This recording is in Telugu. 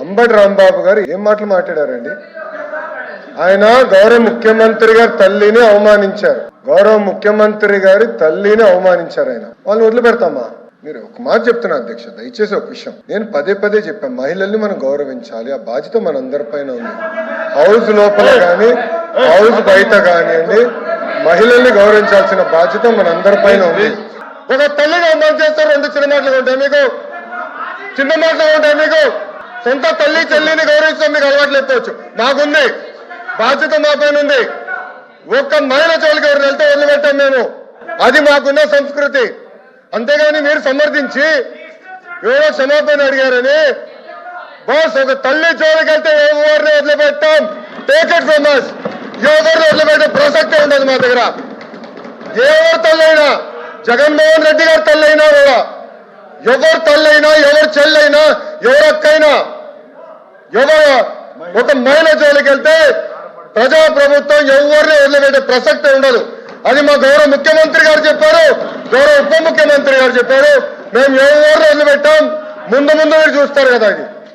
అంబటి రాంబాబు గారు ఏం మాటలు మాట్లాడారండి? ఆయన గౌరవ ముఖ్యమంత్రి గారి తల్లిని అవమానించారు. గౌరవ ముఖ్యమంత్రి గారి తల్లిని అవమానించారు. ఆయన వాళ్ళని వదిలిపెడతామా? మీరు ఒక మాట చెప్తున్నా అధ్యక్ష, దయచేసి ఒక విషయం నేను పదే పదే చెప్పాను, మహిళల్ని మనం గౌరవించాలి. ఆ బాధ్యత మనందరిపైన ఉంది. హౌస్ లోపల కానీ హౌస్ బయట కానివ్వండి, మహిళల్ని గౌరవించాల్సిన బాధ్యత మనందరిపైన ఉంది. ఒక తల్లిని అవమానం చేస్తారు. రెండు చిన్న మాటలు ఉంటాయి మీకు, చిన్న మాటలు ఉంటాయి మీకు. సొంత తల్లి చెల్లిని గౌరవించడం మీకు అలవాటు లేకపోవచ్చు, మాకుంది. బాధ్యత మా పైన ఉంది. ఒక్క మహిళ జోలికి ఎవరు వెళ్తే వదిలిపెట్టాం మేము. అది మాకున్న సంస్కృతి. అంతేగాని మీరు సమర్థించి ఎవరో క్షమాపణ అడిగారని బాస్ ఒక తల్లి జోలికి వెళ్తే ఎవరిని వదిలిపెట్టాం. Take it from us. ఎవరిని వదిలిపెట్టే ప్రసక్తే ఉండదు మా దగ్గర. ఎవరు తల్లైనా, జగన్మోహన్ రెడ్డి గారి తల్లైనా కూడా, ఎవరు తల్లైనా, ఎవరు చెల్లైనా, ఎవరు అక్కైనా, ఎవరు ఒక మహిళ జోలికి వెళ్తే ప్రజాప్రభుత్వం ఎవరిని వదిలిపెట్టే ప్రసక్తే ఉండదు. అది మా గౌరవ ముఖ్యమంత్రి గారు చెప్పారు, గౌరవ ఉప ముఖ్యమంత్రి గారు చెప్పారు. మేము ఎవరిని వదిలిపెట్టాం. ముందు మీరు చూస్తారు కదా. అది